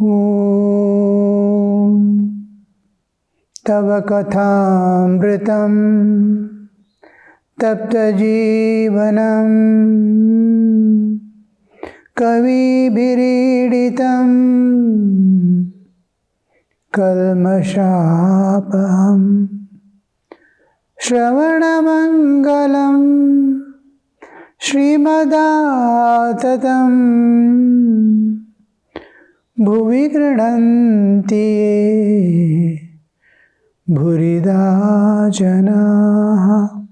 Om Tava Kathamritam Tapta Jivanam Kavi Biriditam Kalmashapam Shravanamangalam Srimadaatatam Bhuvi Grananti Bhurida Janaha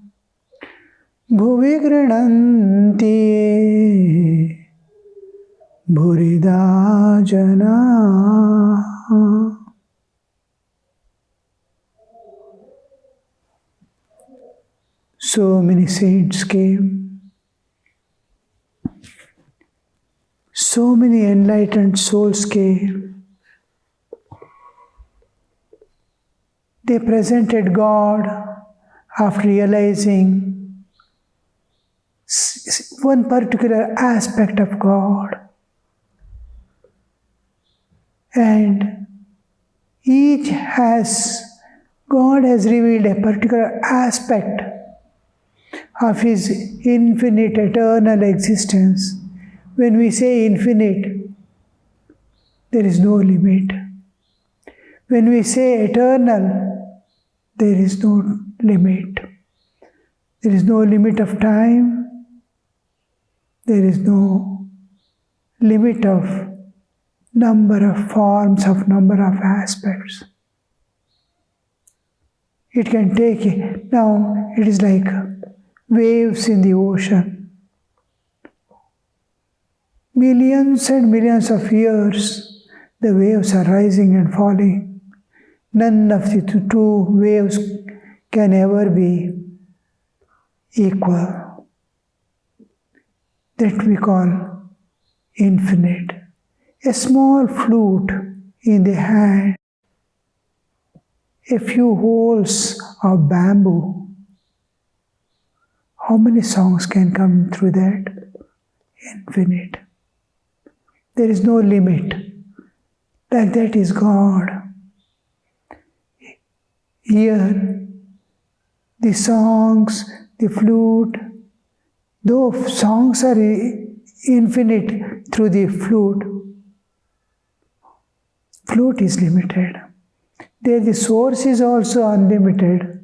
Bhuvi Grananti Bhurida Janaha. So many saints came, so many enlightened souls came. They presented God after realizing one particular aspect of God. And God has revealed a particular aspect of His infinite, eternal existence. When we say infinite, there is no limit. When we say eternal, there is no limit. There is no limit of time. There is no limit of number of forms, of number of aspects. It can take it. Now it is like waves in the ocean. Millions and millions of years, the waves are rising and falling. None of the two waves can ever be equal. That we call infinite. A small flute in the hand, a few holes of bamboo. How many songs can come through that? Infinite. There is no limit. Like that is God. Here, the songs, the flute, though songs are infinite through the flute is limited. There the source is also unlimited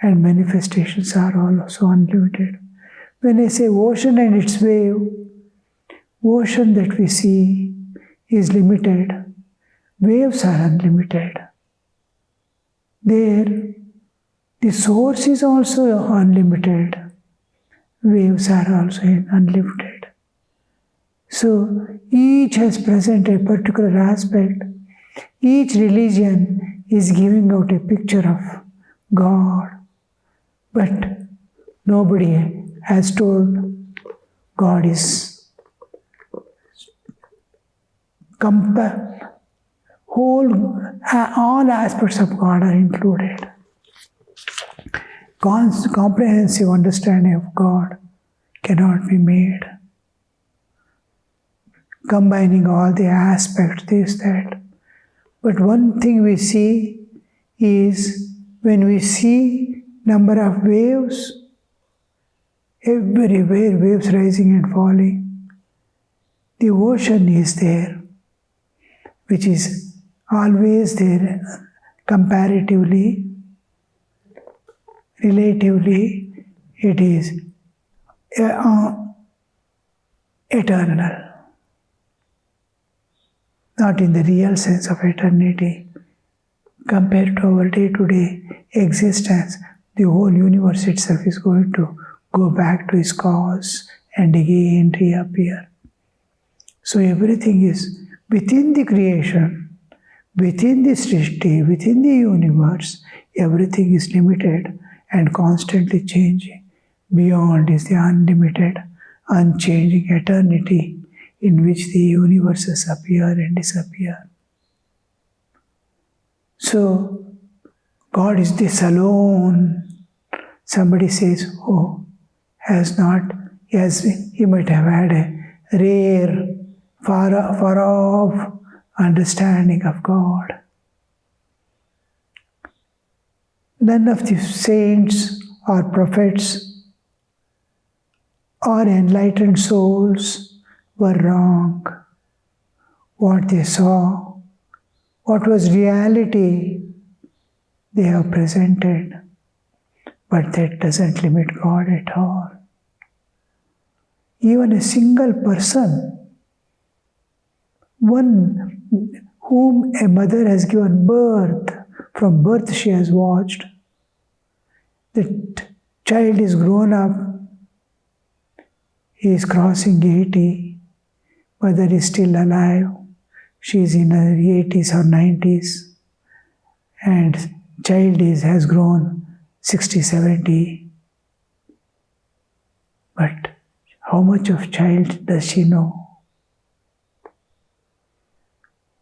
and manifestations are also unlimited. When I say ocean and its wave, ocean that we see is limited. Waves are unlimited. There, the source is also unlimited. Waves are also unlimited. So, each has presented a particular aspect. Each religion is giving out a picture of God. But nobody has told God is all aspects of God are included. Comprehensive understanding of God cannot be made. Combining all the aspects, this, that. But one thing we see is when we see number of waves, everywhere waves rising and falling, the ocean is there, which is always there comparatively, relatively, it is eternal. Not in the real sense of eternity. Compared to our day-to-day existence, the whole universe itself is going to go back to its cause and again reappear. So everything is within the creation, within the Srishti, within the universe, everything is limited and constantly changing. Beyond is the unlimited, unchanging eternity in which the universes appear and disappear. So, God is this alone. Somebody says, oh, he might have had a rare, far off understanding of God. None of the saints or prophets or enlightened souls were wrong. What they saw, what was reality, they have presented. But that doesn't limit God at all. Even a single person, one whom a mother has given birth, from birth she has watched, the child is grown up, he is crossing 80, mother is still alive, she is in her 80s or 90s, and child has grown 60, 70. But how much of child does she know?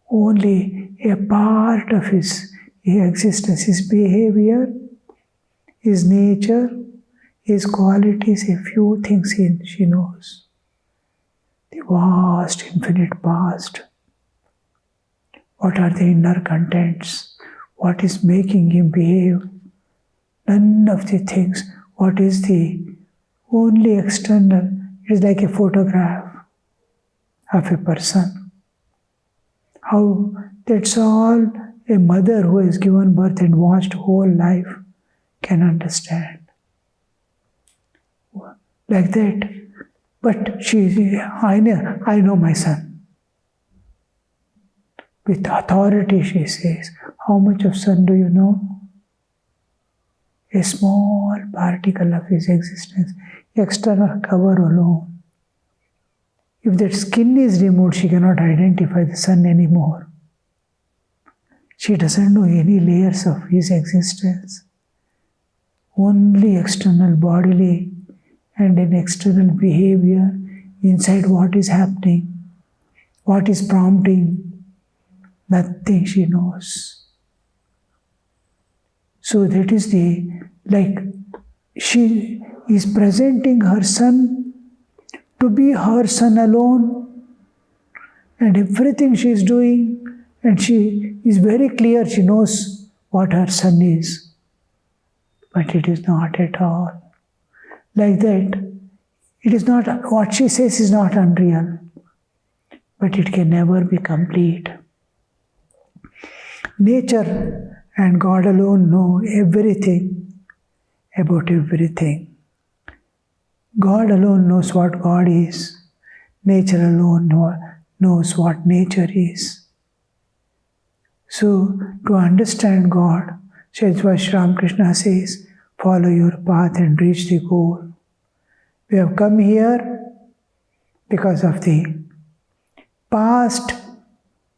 Only a part of his existence, his behavior, his nature, his qualities, a few things she knows. The vast, infinite past. What are the inner contents? What is making him behave? None of the things. What is the only external? It is like a photograph of a person. How that's all a mother who has given birth and watched whole life can understand. Like that. But I know my son. With authority she says, how much of son do you know? A small particle of his existence, external cover alone. If that skin is removed, she cannot identify the sun anymore. She doesn't know any layers of his existence. Only external bodily and an external behavior inside what is happening, what is prompting, nothing she knows. So that is she is presenting her son to be her son alone, and everything she is doing, and she is very clear, she knows what her son is. But it is not at all. Like that, it is not, what she says is not unreal, but it can never be complete. Nature and God alone know everything about everything. God alone knows what God is. Nature alone knows what nature is. So, to understand God, that's why Sri Ramakrishna says, follow your path and reach the goal. We have come here because of the past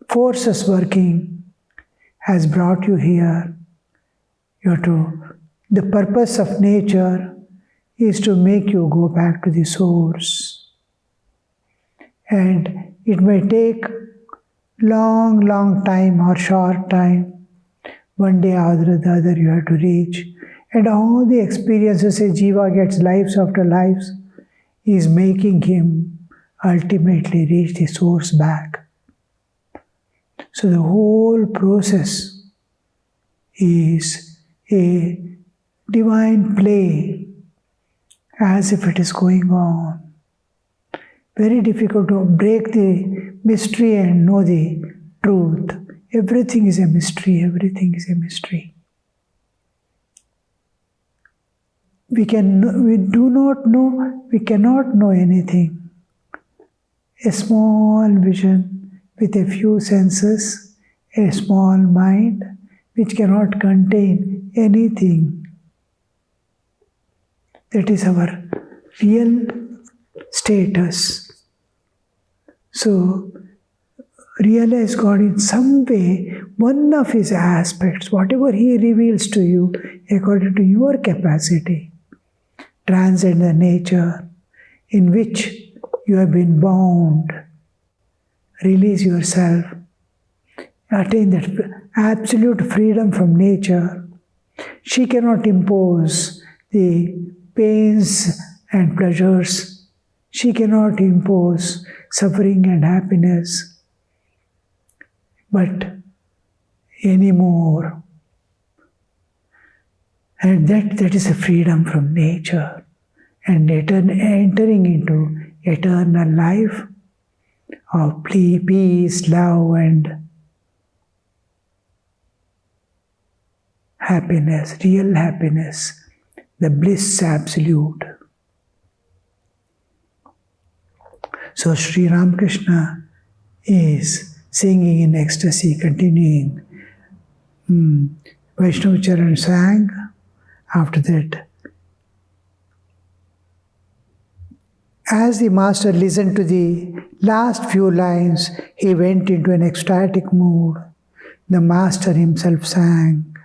forces working has brought you here. The purpose of nature is to make you go back to the source. And it may take long time or short time. One day after the other you have to reach. And all the experiences a jiva gets lives after lives is making him ultimately reach the source back. So the whole process is a divine play as if it is going on. Very difficult to break the mystery and know the truth. Everything is a mystery, everything is a mystery. We cannot know anything. A small vision with a few senses, a small mind which cannot contain anything. That is our real status. So, realize God in some way, one of His aspects, whatever He reveals to you according to your capacity, transcend the nature in which you have been bound. Release yourself. Attain that absolute freedom from nature. She cannot impose the pains and pleasures. She cannot impose suffering and happiness. but anymore. And that is a freedom from nature and entering into eternal life of peace, love, and happiness, real happiness, the bliss absolute. So Sri Ramakrishna is singing in ecstasy, continuing. Vaishnava Charan sang. After that, as the master listened to the last few lines, he went into an ecstatic mood. The master himself sang.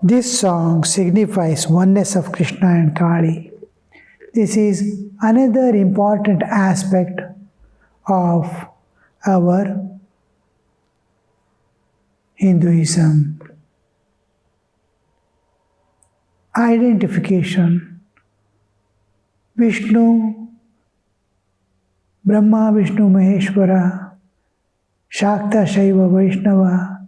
This song signifies oneness of Krishna and Kali. This is another important aspect of our Hinduism. Identification. Vishnu, Brahma, Vishnu, Maheshwara, Shakta, Shaiva, Vaishnava,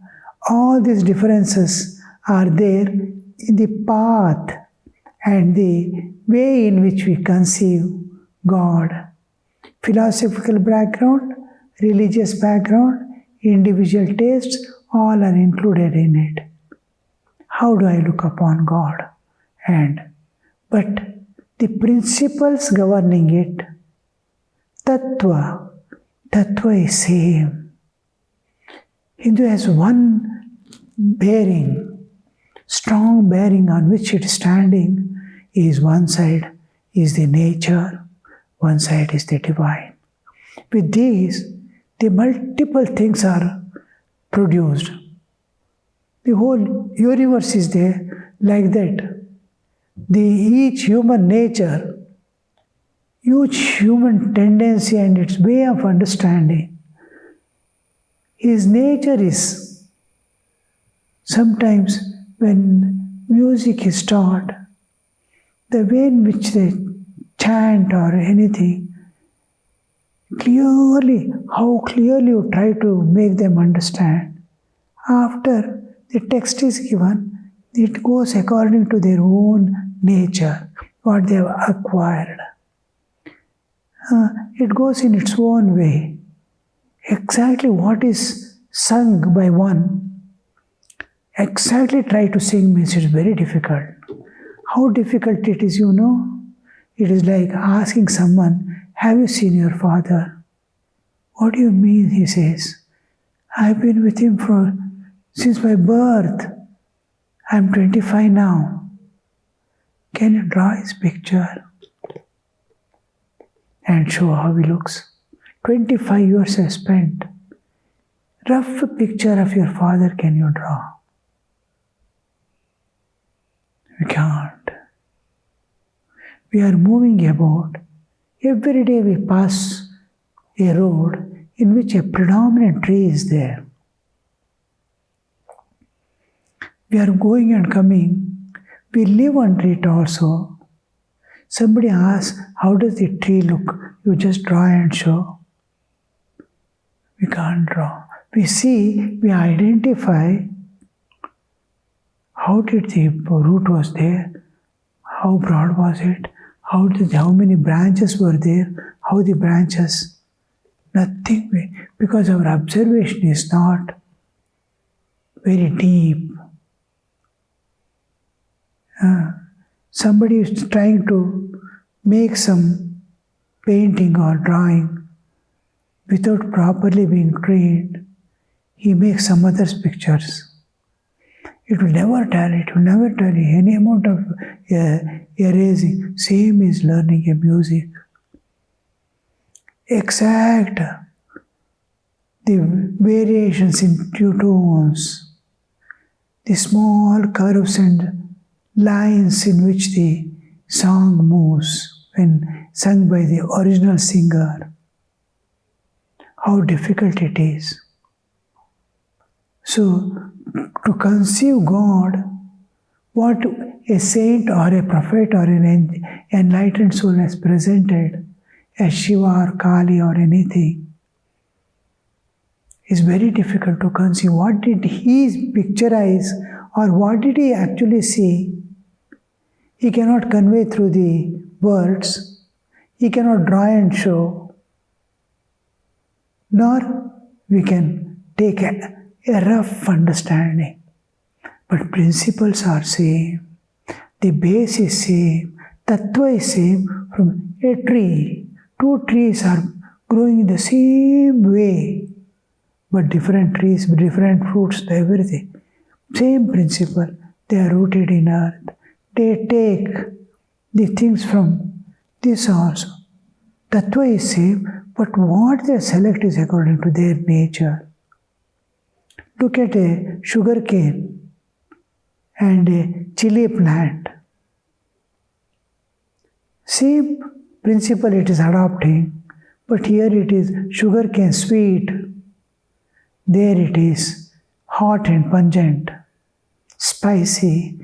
all these differences are there in the path and the way in which we conceive God. Philosophical background, religious background, individual tastes, all are included in it. How do I look upon God? But the principles governing it, tattva is same. Hindu has one bearing, strong bearing on which it is standing is one side is the nature, one side is the divine. With these, the multiple things are produced. The whole universe is there like that. Each human nature, each human tendency and its way of understanding, his nature is sometimes when music is taught, the way in which they chant or anything, how clearly you try to make them understand. After the text is given, it goes according to their own nature, what they have acquired. It goes in its own way. Exactly what is sung by one, exactly try to sing means it's very difficult. How difficult it is, you know? It is like asking someone, have you seen your father? What do you mean, he says. I've been with him since my birth. I'm 25 now. Can you draw his picture and show how he looks? 25 years I've spent. Rough picture of your father can you draw? We can't. We are moving about. Every day we pass a road in which a predominant tree is there. We are going and coming. We live under it also. Somebody asks, how does the tree look? You just draw and show. We can't draw. We see, we identify how did the root was there, how broad was it, how many branches were there, how the branches, nothing, because our observation is not very deep. Somebody is trying to make some painting or drawing without properly being trained. He makes some other's pictures. It will never tally. Any amount of erasing. Same is learning a music. Exact the variations in two tones, the small curves and lines in which the song moves when sung by the original singer. How difficult it is. So, to conceive God, what a saint or a prophet or an enlightened soul has presented a Shiva or Kali or anything, is very difficult to conceive. What did he picturize or what did he actually see? He cannot convey through the words. He cannot draw and show. Nor we can take a rough understanding. But principles are same. The base is same. Tattva is same from a tree. Two trees are growing in the same way. But different trees, different fruits, everything. Same principle. They are rooted in earth. They take the things from this also. Tattva is same, but what they select is according to their nature. Look at a sugar cane and a chili plant. Same principle it is adopting, but here it is sugar cane sweet. There it is hot and pungent, spicy.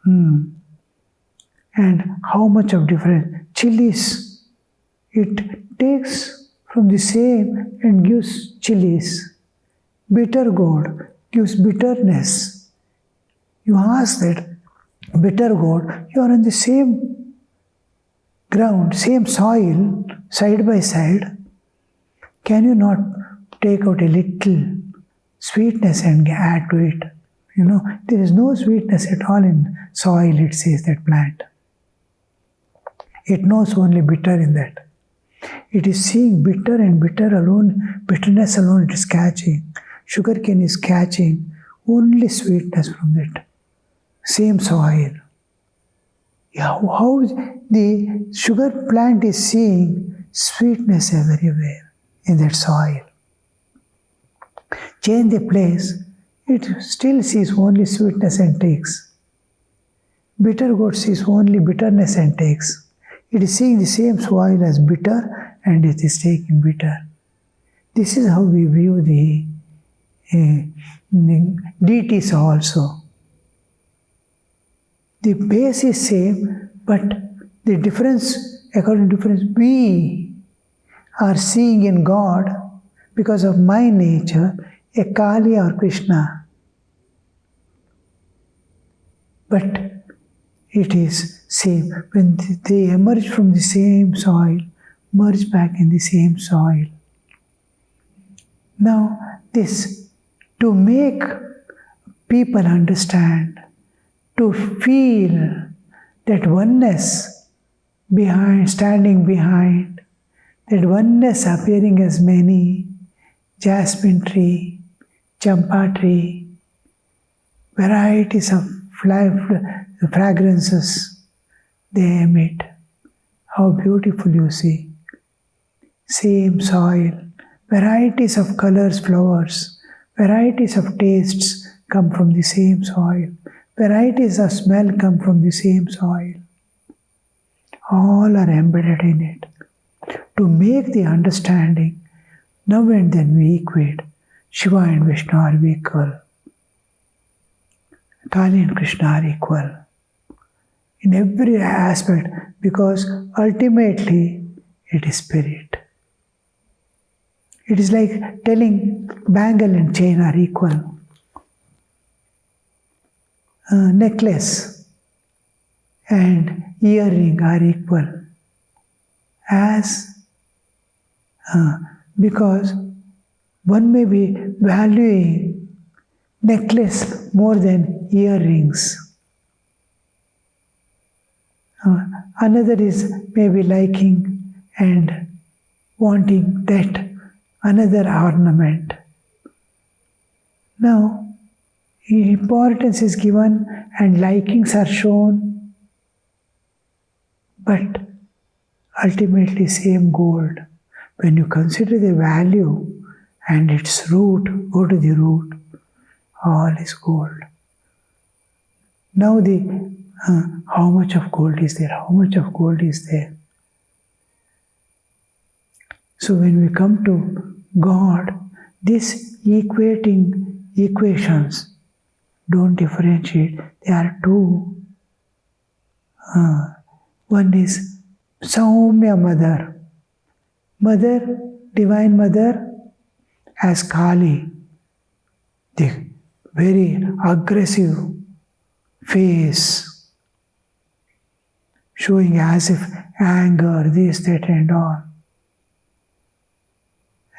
And how much of difference? Chilies, it takes from the same and gives chilies. Bitter gourd gives bitterness. You ask that bitter gourd, you are on the same ground, same soil, side by side. Can you not take out a little sweetness and add to it? There is no sweetness at all in soil, it says that plant. It knows only bitter in that. It is seeing bitter and bitter alone, bitterness alone it is catching. Sugarcane is catching only sweetness from it. Same soil. How the sugar plant is seeing sweetness everywhere in that soil. Change the place, it still sees only sweetness and takes. Bitter gourd sees only bitterness and takes. It is seeing the same soil as bitter and it is taking bitter. This is how we view the deities also. The base is same, but the difference, according to difference, we are seeing in God because of my nature, a Kali or Krishna. But it is same. When they emerge from the same soil, merge back in the same soil. Now, this, to make people understand, to feel that oneness behind, standing behind, that oneness appearing as many, jasmine tree, champa tree, varieties of fragrances they emit. How beautiful you see. Same soil, varieties of colors, flowers, varieties of tastes come from the same soil. Varieties of smell come from the same soil. All are embedded in it. To make the understanding, now and then we equate. Shiva and Vishnu are equal. Kali and Krishna are equal. In every aspect, because ultimately it is spirit. It is like telling bangle and chain are equal. Necklace and earring are equal. Because one may be valuing necklace more than earrings. Another is maybe liking and wanting that another ornament. Now, importance is given and likings are shown, but ultimately same gold. When you consider the value and its root, go to the root, all is gold. Now how much of gold is there? How much of gold is there? So when we come to God, these equating equations don't differentiate. There are two. One is Saumya Mother. Mother, Divine Mother, as Kali, the very aggressive face, showing as if anger, this, that, and all.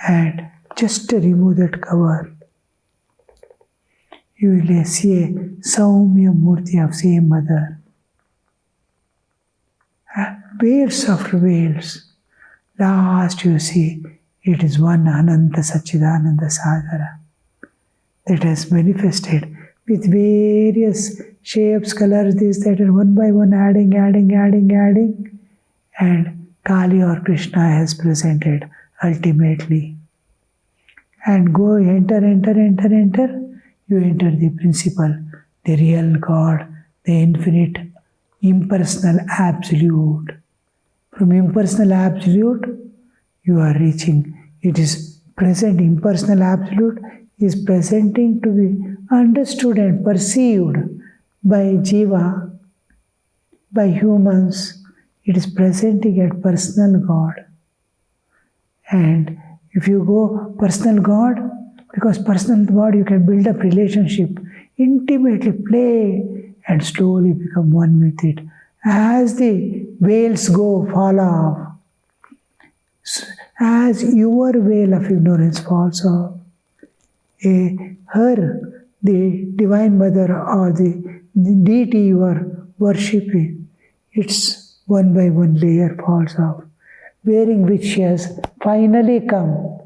And just remove that cover. You will see a Saumya Murti of same Mother. Veils after veils. Last you see, it is one Ananta Satchidananda Sagara that has manifested with various shapes, colors, this, that, and one by one adding. And Kali or Krishna has presented ultimately. And go enter. You enter the principle, the real God, the infinite, impersonal absolute. From impersonal absolute, you are reaching. It is present, impersonal absolute is presenting to be understood and perceived by Jiva, by humans. It is presenting at personal God. And if you go personal God, because personal God you can build up relationship, intimately play and slowly become one with it. As the veils fall off, as your veil of ignorance falls off, her, the Divine Mother or the deity you are worshipping, its one by one layer falls off, wearing which she has finally come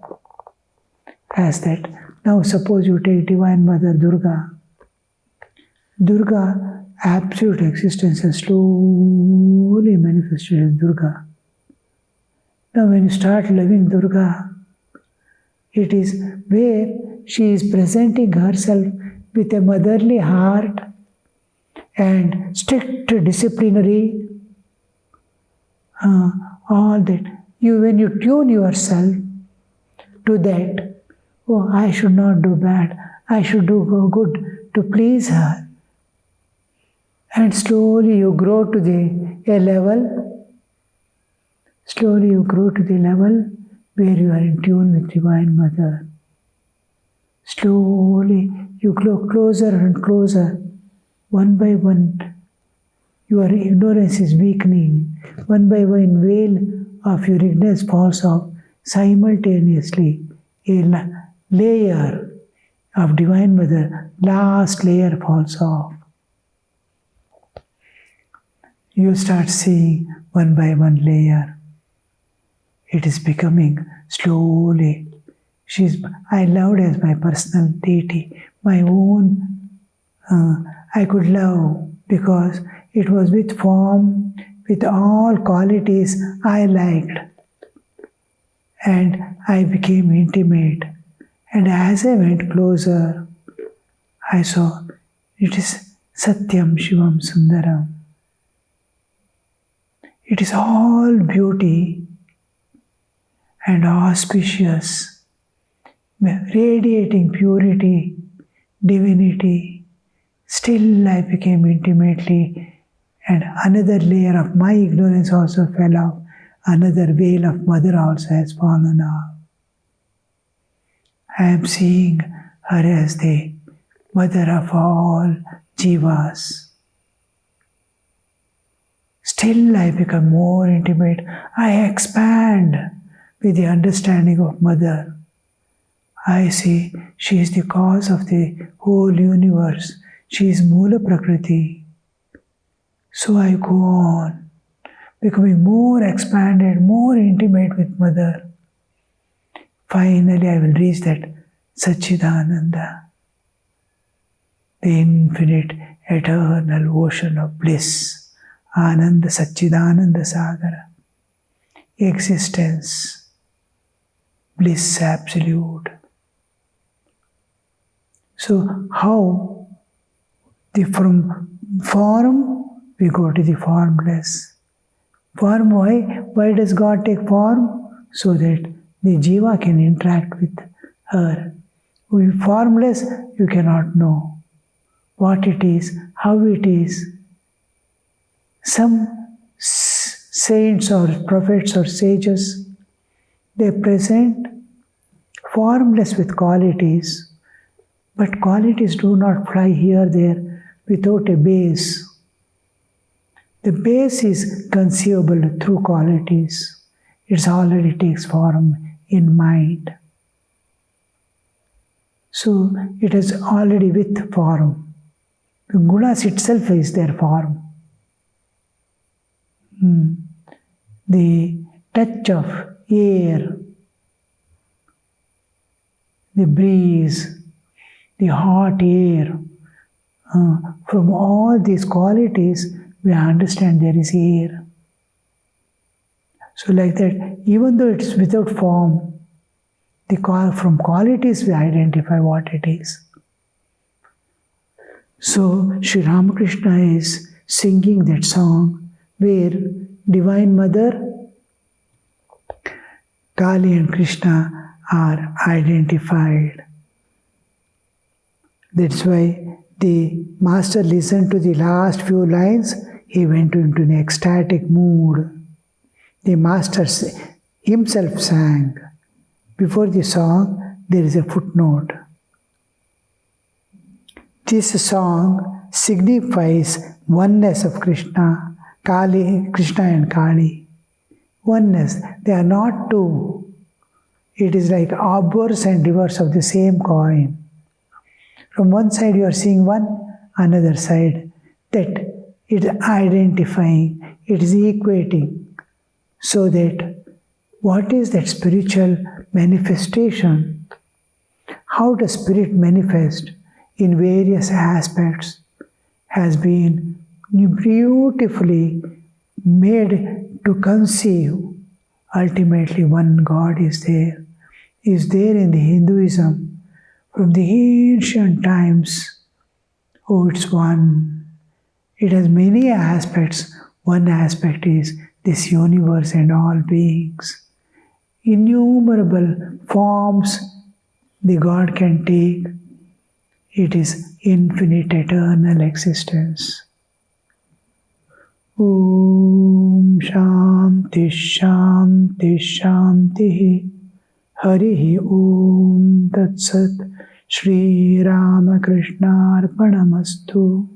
as that. Now suppose you take Divine Mother Durga. Durga, absolute existence has slowly manifested in Durga. Now when you start loving Durga, it is where she is presenting herself with a motherly heart and strict disciplinary, all that. When you tune yourself to that, oh, I should not do bad, I should do good to please her. And slowly you grow to a level, slowly you grow to the level where you are in tune with Divine Mother. Slowly you grow closer and closer, one by one. Your ignorance is weakening. One by one, veil of your ignorance falls off. Simultaneously, a layer of Divine Mother, last layer falls off. You start seeing one by one layer. It is becoming slowly. I loved as my personal deity, my own. I could love because it was with form, with all qualities I liked. And I became intimate. And as I went closer, I saw it is Satyam Shivam Sundaram. It is all beauty and auspicious, radiating purity, divinity. Still I became intimately, and another layer of my ignorance also fell off. Another veil of Mother also has fallen off. I am seeing her as the Mother of all Jivas. Still I become more intimate. I expand with the understanding of Mother. I see she is the cause of the whole universe. She is Mula Prakriti. So I go on, becoming more expanded, more intimate with Mother. Finally I will reach that Satchidananda, the infinite, eternal ocean of bliss. Ananda Satchidananda Sagara. Existence, bliss absolute. So how from form we go to the formless. Form, why? Why does God take form? So that the Jiva can interact with her. With formless, you cannot know what it is, how it is. Some saints or prophets or sages, they present formless with qualities, but qualities do not fly here, there, without a base. The base is conceivable through qualities. It already takes form in mind. So it is already with form. The gunas itself is their form. The touch of air, the breeze, the hot air, from all these qualities, we understand there is air. So like that, even though it's without form, from qualities we identify what it is. So Sri Ramakrishna is singing that song where Divine Mother, Kali and Krishna are identified. That's why the master listened to the last few lines, he went into an ecstatic mood. The master himself sang. Before the song, there is a footnote. This song signifies oneness of Krishna, Krishna and Kali. Oneness. They are not two. It is like obverse and reverse of the same coin. From one side you are seeing one, another side. That it is identifying, it is equating. So that what is that spiritual manifestation? How does spirit manifest in various aspects has been beautifully made to conceive. Ultimately, one God is there in the Hinduism from the ancient times. Oh, it's one. It has many aspects. One aspect is this universe and all beings. Innumerable forms the God can take. It is infinite, eternal existence. Om Shanti Shanti Shanti Harihi Om Tat Sat Shri Ramakrishna Arpanamastu.